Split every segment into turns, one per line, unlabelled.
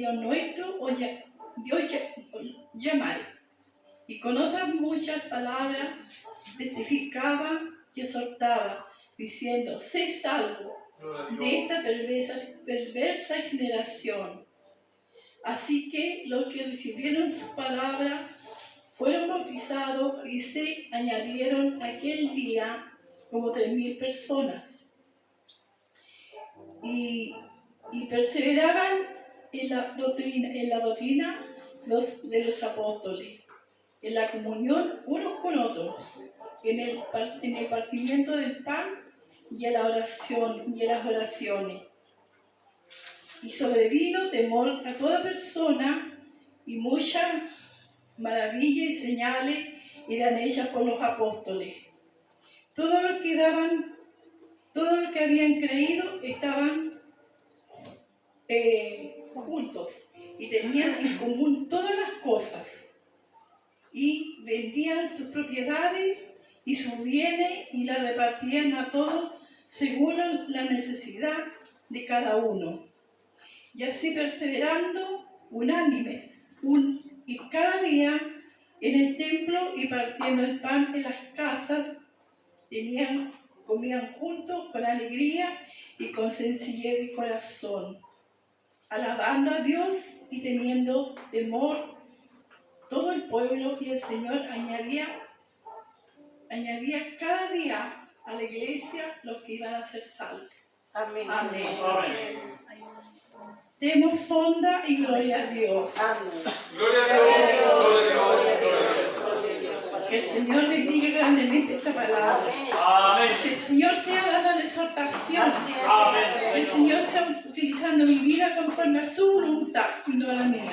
Dios nuestro Dios llamar. Y con otras muchas palabras testificaba y exhortaba, diciendo: sé salvo de esta perversa generación. Así que los que recibieron su palabra fueron bautizados y se añadieron aquel día como 3,000 personas. Y perseveraban en la doctrina de los apóstoles, en la comunión unos con otros, en el partimiento del pan y en la oración y en las oraciones. Y sobrevino temor a toda persona, y muchas maravillas y señales eran hechas por los apóstoles. Todos los que habían creído estaban juntos y tenían en común todas las cosas, y vendían sus propiedades y sus bienes y las repartían a todos según la necesidad de cada uno. Y así perseverando unánimes y cada día en el templo y partiendo el pan en las casas, comían juntos con alegría y con sencillez de corazón, alabando a Dios y teniendo temor todo el pueblo, y el Señor añadía cada día a la iglesia los que iban a ser salvos.
Amén.
Amén.
Amén.
Demos sonda y gloria a Dios.
Amén.
Gloria a Dios, gloria a Dios.
Que el Señor bendiga grandemente esta palabra.
Amén.
Que el Señor sea dando la exhortación.
Amén.
Que el Señor sea utilizando mi vida conforme a su voluntad y no a la mía.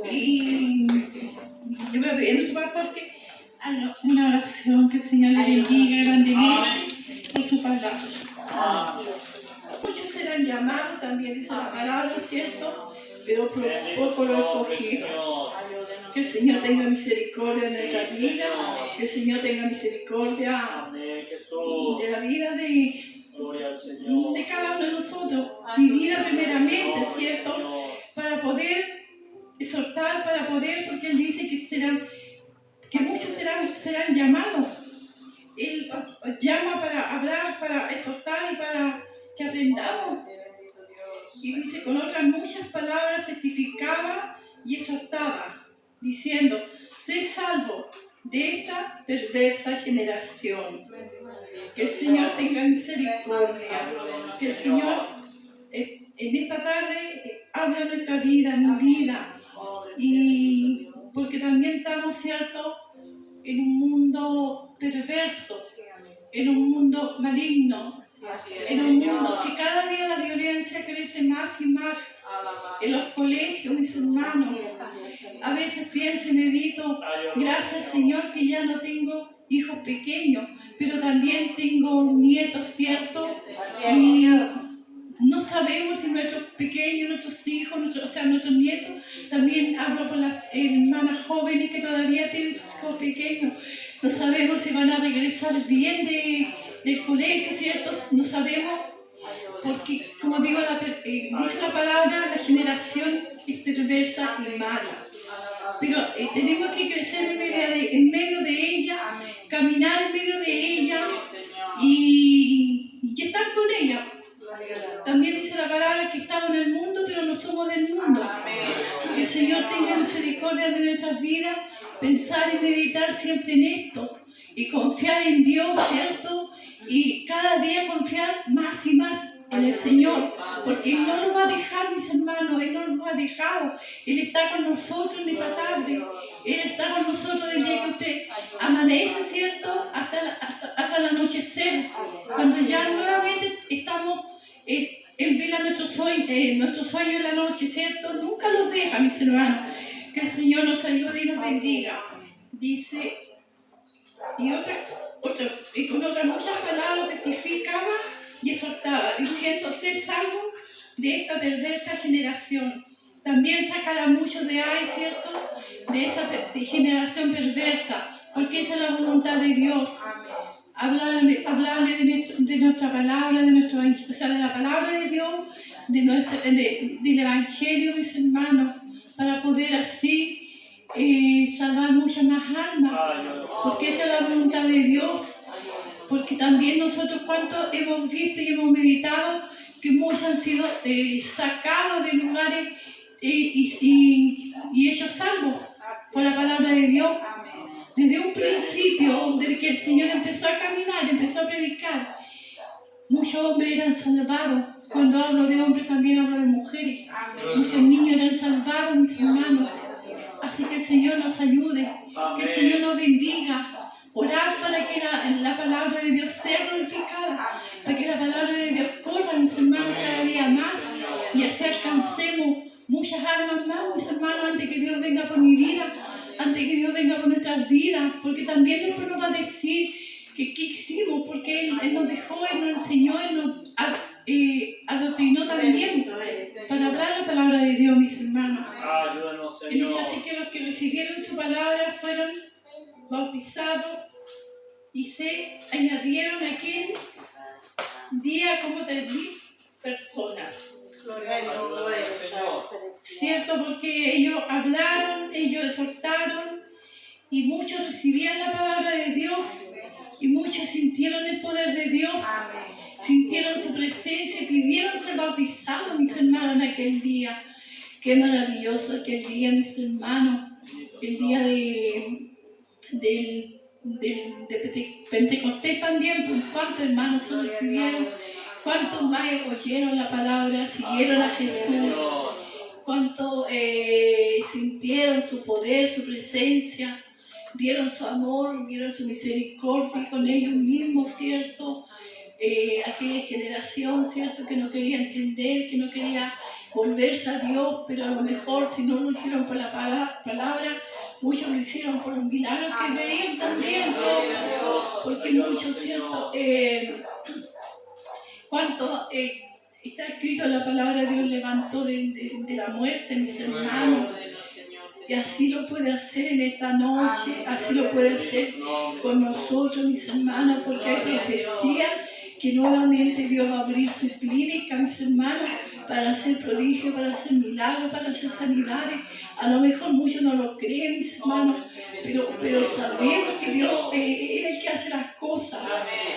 Y yo voy a pedir a nuestro pastor que haga una oración, que el Señor le bendiga grandemente por su palabra. Muchos serán llamados, también dice la palabra, ¿cierto? Pero poco lo escogido. Que el Señor tenga misericordia de nuestra vida, que el Señor tenga misericordia de la vida de cada uno de nosotros. Mi vida primeramente, ¿cierto? Para poder exhortar, porque Él dice que muchos serán llamados. Él os llama para hablar, para exhortar y para que aprendamos. Y dice, con otras muchas palabras testificaba y exhortaba, diciendo: sé salvo de esta perversa generación. Que el Señor tenga misericordia. Que el Señor en esta tarde habla nuestra vida, mi vida. Y porque también estamos, ¿cierto?, en un mundo perverso, en un mundo maligno, en un mundo que cada día la violencia crece más y más. En los colegios, mis hermanos, a veces pienso y medito: gracias, Señor, que ya no tengo hijos pequeños, pero también tengo nietos, ¿cierto? Y no sabemos si nuestros pequeños, nuestros hijos, nuestros nietos, también hablo por las hermanas jóvenes que todavía tienen sus hijos pequeños, no sabemos si van a regresar bien del colegio, ¿cierto? No sabemos, porque como digo, dice la palabra, la generación es perversa y mala. Pero tenemos que crecer en medio de ella, caminar en medio de ella y estar con ella. También dice la palabra que estamos en el mundo, pero no somos del mundo. Que el Señor tenga misericordia de nuestras vidas, pensar y meditar siempre en esto y confiar en Dios, ¿cierto? Y cada día confiar más y más en el Señor, porque Él no nos va a dejar, mis hermanos. Él no nos ha dejado. Él está con nosotros en esta tarde. Él está con nosotros desde que usted amanece, ¿cierto?, hasta el anochecer, cuando ya nuevamente estamos. Él vela nuestro sueño en la noche, ¿cierto? Nunca los deja, mis hermanos. Que el Señor nos ayude y nos bendiga. Dice, y con otras muchas palabras testificaba y exhortaba, diciendo: sé salvo de esta perversa generación. También sacará muchos de ahí, ¿cierto?, de esa generación perversa, porque esa es la voluntad de Dios. Hablarle de nuestra palabra, de la palabra de Dios, del Evangelio, mis hermanos, para poder así salvar muchas más almas, porque esa es la voluntad de Dios. Porque también nosotros cuánto hemos visto y hemos meditado que muchos han sido sacados de lugares y hechos salvos por la palabra de Dios. Desde un principio, desde que el Señor empezó a caminar, empezó a predicar, muchos hombres eran salvados. Cuando hablo de hombres también hablo de mujeres. Muchos niños eran salvados, mis hermanos. Así que el Señor nos ayude, que el Señor nos bendiga. Orar para que la palabra de Dios sea glorificada, para que la palabra de Dios corra, mis hermanos, cada día más, y así alcancemos muchas almas más, mis hermanos, antes que Dios venga por mi vida, antes que Dios venga por nuestras vidas, porque también después nos va a decir que qué hicimos, porque Él nos dejó, Él nos enseñó, Él nos adoctrinó también para hablar la palabra de Dios, mis hermanos.
Ayúdanos,
Él dice
Señor.
así que los que recibieron su palabra fueron bautizados y se añadieron aquel día como 3,000 personas.
Ayúdanos, Señor.
Cierto, porque ellos hablaron, ellos exhortaron y muchos recibían la palabra de Dios y muchos sintieron el poder de Dios, sintieron su presencia y pidieron ser bautizados, mis hermanos, en aquel día. Qué maravilloso aquel día, mis hermanos, el día de Pentecostés también, pues cuántos hermanos se recibieron, cuántos más oyeron la palabra, siguieron a Jesús, cuántos sintieron su poder, su presencia, vieron su amor, vieron su misericordia con ellos mismos, ¿cierto? Aquella generación, ¿cierto? Que no quería entender, que no quería volverse a Dios, pero a lo mejor si no lo hicieron por la palabra, muchos lo hicieron por los milagros que veían también, ¿cierto? Porque muchos, ¿cierto? ¿Cuánto está escrito en la palabra? Dios levantó de la muerte, mis hermanos. Y así lo puede hacer en esta noche, así lo puede hacer con nosotros, mis hermanos, porque hay profecía que nuevamente Dios va a abrir su clínica, mis hermanos, para hacer prodigios, para hacer milagros, para hacer sanidades. A lo mejor muchos no lo creen, mis hermanos, pero sabemos que Dios es el que hace las cosas.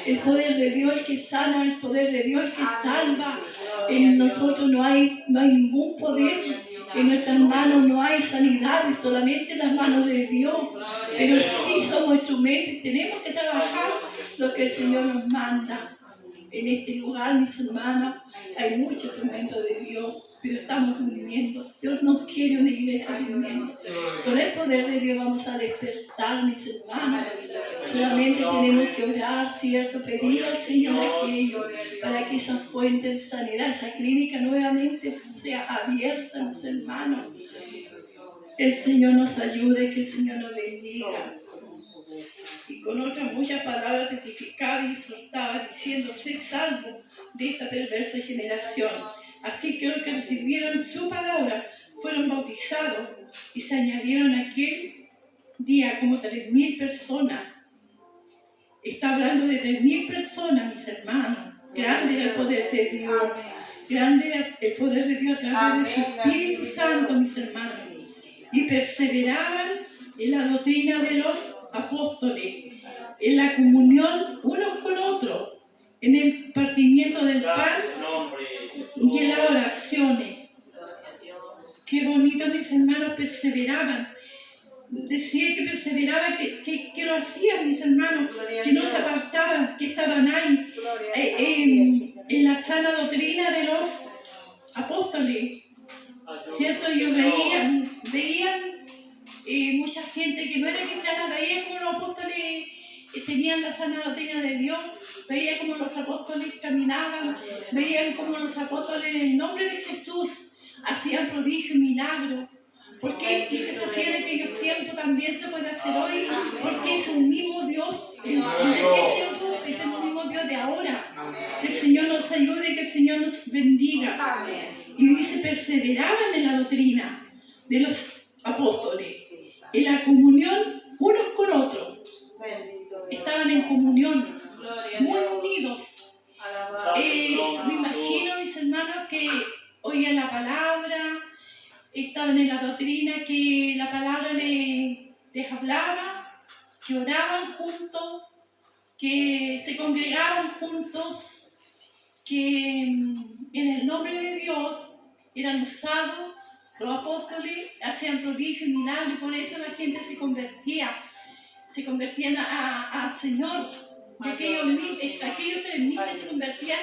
El poder de Dios el que sana, el poder de Dios el que salva. En nosotros no hay ningún poder. En nuestras manos no hay sanidades, solamente en las manos de Dios. Pero sí somos instrumentos y tenemos que trabajar lo que el Señor nos manda. En este lugar, mis hermanos, hay muchos instrumentos de Dios, pero estamos durmiendo. Dios no quiere una iglesia durmiendo. Con el poder de Dios vamos a despertar, mis hermanos. Solamente tenemos que orar, ¿cierto? Pedir al Señor aquello para que esa fuente de sanidad, esa clínica nuevamente sea abierta, mis hermanos. El Señor nos ayude, que el Señor nos bendiga. Y con otras muchas palabras testificaba y exhortaba, diciendo: sé salvo de esta perversa generación. Así que los que recibieron su palabra fueron bautizados y se añadieron aquel día como 3,000 personas. Está hablando de 3,000 personas, mis hermanos. Grande era el poder de Dios. Grande era el poder de Dios a través de su Espíritu Santo, mis hermanos. Y perseveraban en la doctrina de los apóstoles, en la comunión unos con otros, en el partimiento del pan y en las oraciones. Qué bonito, mis hermanos, perseveraban. Decía que perseveraban, que lo hacían, mis hermanos, que no se apartaban, que estaban ahí, en la sana doctrina de los apóstoles. ¿Cierto? Ellos veían mucha gente que no era cristiana, veía como los apóstoles tenían la sana doctrina de Dios, veía como los apóstoles caminaban, veían como los apóstoles en el nombre de Jesús hacían prodigios y milagros. Porque lo que se hacía en aquellos tiempos también se puede hacer hoy, porque es un mismo Dios en aquel tiempo, es el mismo Dios de ahora. Que el Señor nos ayude, que el Señor nos bendiga. Y dice, perseveraban en la doctrina de los apóstoles, en la comunión unos con otros. Estaban en comunión, muy unidos. Me imagino, mis hermanos, que estaban en la doctrina que la palabra les hablaba, que oraban juntos, que se congregaban juntos, que en el nombre de Dios eran usados, los apóstoles hacían prodigios y milagros, y por eso la gente se convertían al Señor. Y aquellos 3.000 que se convertían,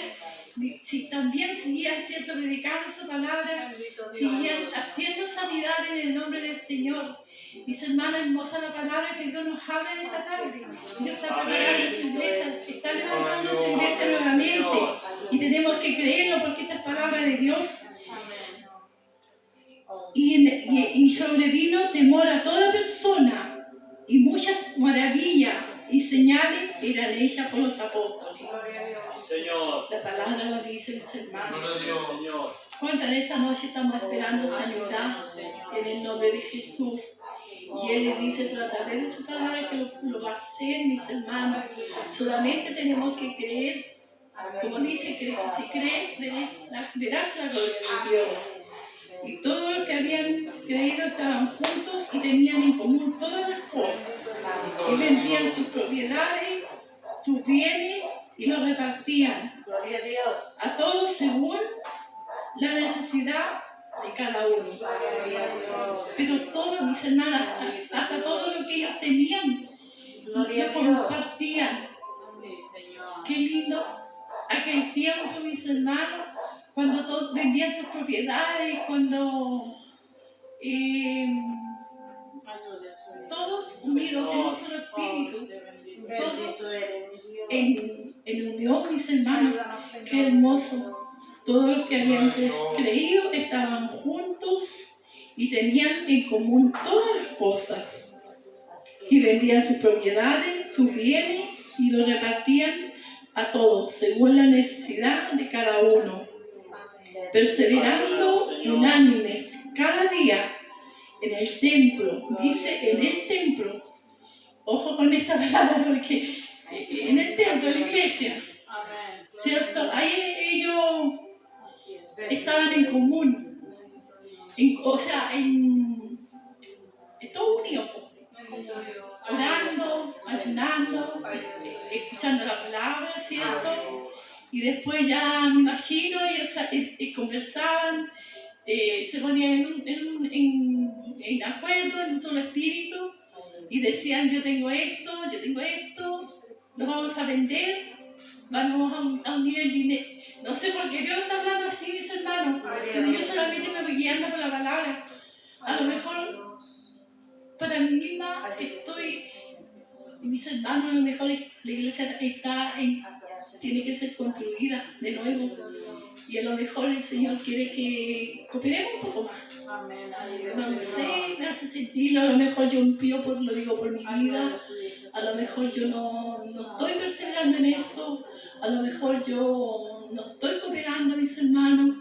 si también seguían siendo predicados su palabra, seguían haciendo sanidad en el nombre del Señor. Mis hermanos, hermosa la palabra que Dios nos habla en esta tarde. Dios está preparando su iglesia, está levantando su iglesia nuevamente. Y tenemos que creerlo porque esta es palabra de Dios. Y sobrevino temor a toda persona, y muchas maravillas y señales eran hechas por los apóstoles.
Señor.
La palabra lo dice, mis hermanos.
Señor.
¿Cuántas en esta noche estamos esperando sanidad en el nombre de Jesús? Y Él le dice a través de su palabra que lo va a hacer, mis hermanos. Solamente tenemos que creer. Como dice, si crees, verás la gloria de Dios. Y todos los que habían creído estaban juntos y tenían en común todas las cosas. Y vendían sus propiedades, sus bienes y los repartían.
Gloria a Dios.
A todos según la necesidad de cada uno. Pero todos, mis hermanas, hasta todo lo que ellos tenían,
Gloria
lo
a Dios.
compartían.
Sí, Señor.
Qué lindo aquel tiempo, mis hermanos, cuando todos vendían sus propiedades, cuando todos unidos en un solo espíritu, todos
Bendito eres, mi Dios.
en unión, mis hermanos. Qué hermoso. Todos los que habían creído estaban juntos y tenían en común todas las cosas. Y vendían sus propiedades, sus bienes y los repartían a todos según la necesidad de cada uno. Perseverando unánimes cada día en el templo, dice en el templo. Ojo con esta palabra porque en el templo, en la iglesia, ¿cierto? Ahí ellos estaban en común, todos unidos, orando, ayunando, escuchando la palabra, ¿cierto? Y después ya me imagino, ellos conversaban, se ponían en acuerdo, en un solo espíritu, y decían, yo tengo esto, lo vamos a vender, vamos a unir el dinero. No sé por qué Dios está hablando así, mis hermanos, pero yo solamente me voy guiando por la palabra. A lo mejor para mí misma mis hermanos, a lo mejor la iglesia tiene que ser construida de nuevo. Y a lo mejor el Señor quiere que cooperemos un poco más. No sé, me hace sentirlo. A lo mejor yo lo digo por mi vida. A lo mejor yo no estoy perseverando en eso. A lo mejor yo no estoy cooperando, mis hermanos.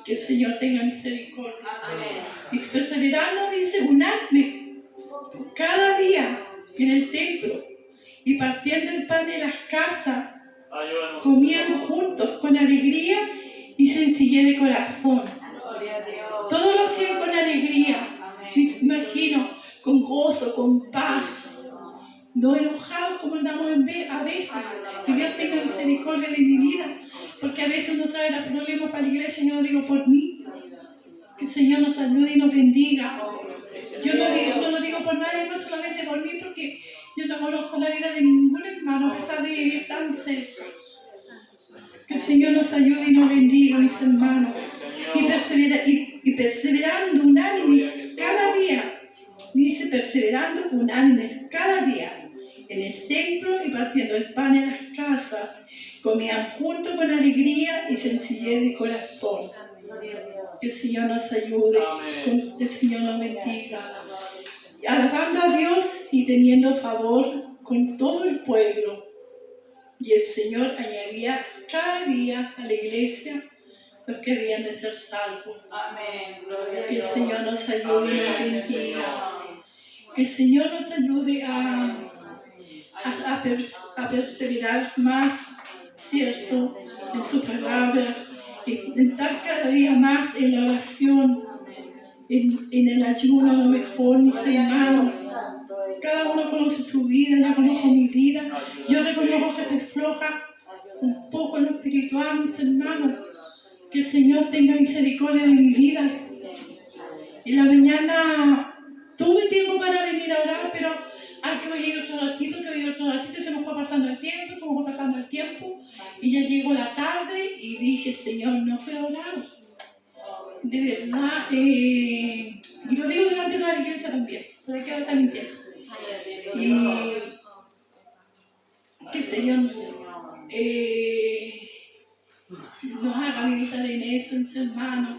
Que el Señor tenga misericordia. Y perseverando, dice, unánime cada día en el templo y partiendo el pan de las casas, comían juntos con alegría y sencillez de corazón. Todos lo hacían con alegría, me imagino, con gozo, con paz, no enojados como andamos a veces. Que Dios tenga misericordia de mi vida, porque a veces uno trae los problemas para la iglesia. Yo no digo por mí, que el Señor nos ayude y nos bendiga. Yo no lo digo por nadie, no solamente por mí, porque yo no conozco la vida de ningún hermano a pesar de vivir tan cerca. Que el Señor nos ayude y nos bendiga, mis hermanos. Y perseverando unánime cada día. Dice, perseverando unánimes cada día en el templo y partiendo el pan en las casas. Comían juntos con alegría y sencillez de corazón. Que el Señor nos ayude, que el Señor nos bendiga. Alabando a Dios y teniendo favor con todo el pueblo. Y el Señor añadía cada día a la iglesia los que habían de ser salvos. Que el Señor nos ayude y nos bendiga. Que el Señor nos ayude a perseverar más, ¿cierto?, en su palabra intentar cada día más en la oración, en el ayuno a lo mejor, mis hermanos. Cada uno conoce su vida, yo conozco mi vida. Yo reconozco que estoy floja un poco en lo espiritual, mis hermanos. Que el Señor tenga misericordia de mi vida. En la mañana tuve tiempo para venir a orar, pero hay que oír otro ratito, se me fue pasando el tiempo, y ya llegó la tarde y dije, Señor, no fui a orar. De verdad, y lo digo delante de la iglesia también, pero hay que estar mintiendo. Y que el Señor nos haga meditar en eso, mis hermanos.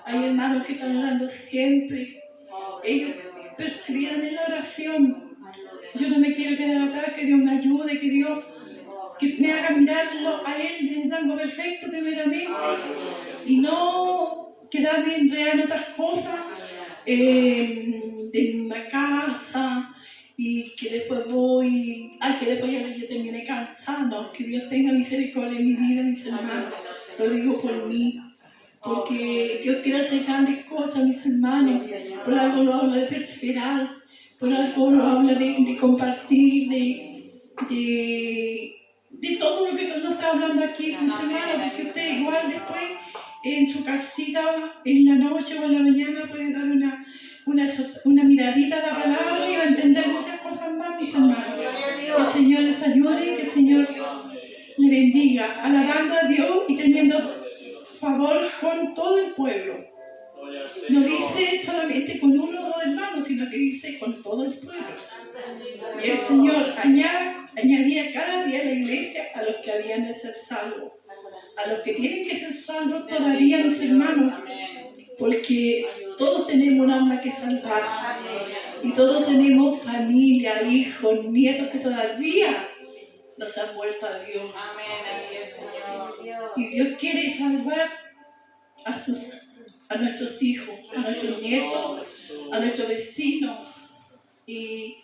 Hay hermanos que están orando siempre. Ellos perseveran en la oración. Yo no me quiero quedar atrás, que Dios me ayude, que Dios que me haga mirarlo a Él en el rango perfecto primeramente y no quedarme enredada en otras cosas, de una casa y que después ya terminé cansando. Que Dios tenga misericordia en mi vida, mis hermanos. Lo digo por mí. Porque Dios quiere hacer grandes cosas, mis hermanos. Por algo lo habla de perseverar, por algo lo habla de compartir, de todo lo que Dios nos está hablando aquí, mis hermanos. Porque usted igual después en su casita, en la noche o en la mañana, puede dar una miradita a la palabra y va a entender muchas cosas más, mis hermanos. Que el Señor les ayude y que el Señor le bendiga, alabando a Dios y teniendo favor con todo el pueblo. No dice solamente con uno o dos hermanos, sino que dice con todo el pueblo. Y el Señor añadía cada día a la iglesia a los que habían de ser salvos, a los que tienen que ser salvos todavía, mis hermanos, porque todos tenemos un alma que salvar y todos tenemos familia, hijos, nietos que todavía no se han vuelto a Dios. Y Dios quiere salvar a nuestros hijos, a nuestros nietos, a nuestros vecinos. Y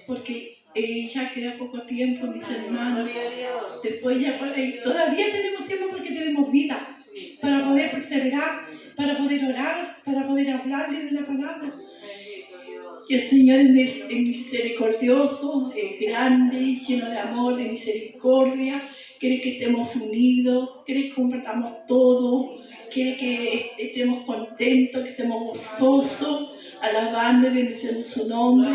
porque ya queda poco tiempo, mis hermanos. Después ya todavía tenemos tiempo porque tenemos vida para poder perseverar, para poder orar, para poder hablarle de la palabra. Y el Señor es misericordioso, es grande, lleno de amor, de misericordia. Quiere que estemos unidos, quiere que compartamos todo, quiere que estemos contentos, que estemos gozosos, alabando y bendiciendo su nombre.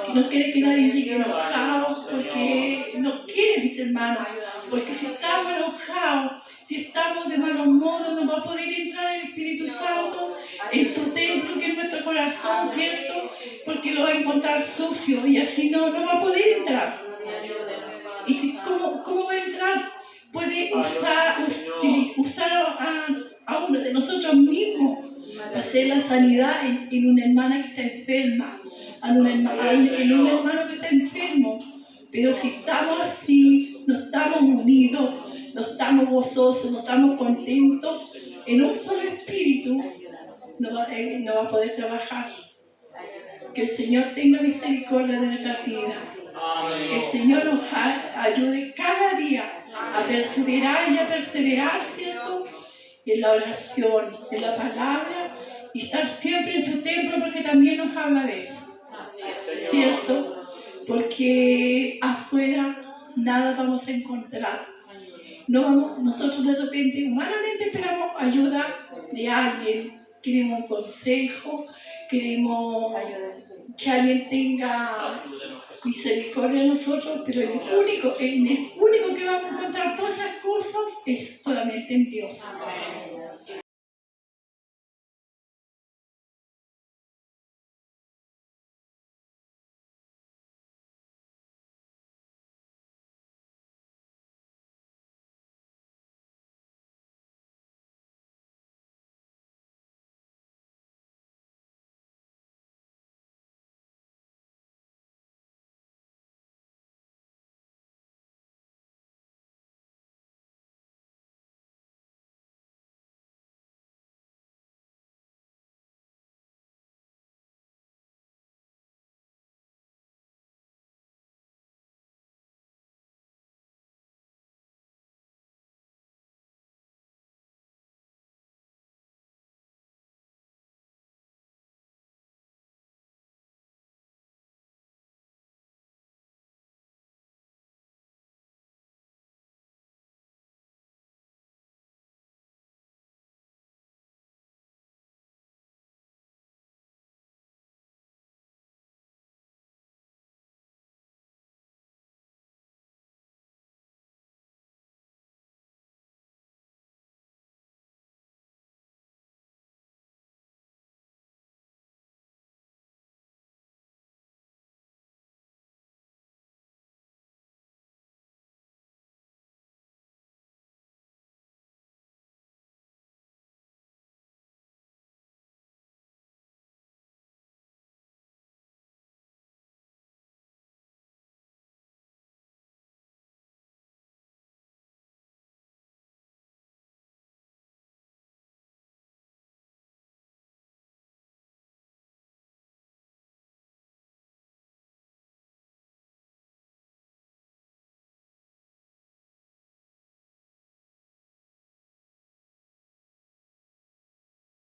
Que no quiere que nadie llegue enojado, porque no quiere, mis hermanos. Porque si estamos enojados, si estamos de malos modos, no va a poder entrar el Espíritu Santo en su templo, que es nuestro corazón, ¿cierto? Porque lo va a encontrar sucio y así no va a poder entrar. Y si, ¿cómo va a entrar? Puede usar a uno de nosotros mismos para hacer la sanidad en una hermana que está enferma, en un hermano que está enfermo. Pero si estamos así, no estamos unidos, no estamos gozosos, no estamos contentos, en un solo espíritu, no va a poder trabajar. Que el Señor tenga misericordia de nuestras vidas. Que el Señor nos ayude cada día a perseverar, ¿cierto? En la oración, en la palabra, y estar siempre en su templo, porque también nos habla de eso, ¿cierto? Porque afuera nada vamos a encontrar. Nosotros de repente, humanamente, esperamos ayuda de alguien, queremos un consejo, queremos que alguien tenga misericordia de nosotros, pero el único que vamos a encontrar todas esas cosas es solamente en Dios.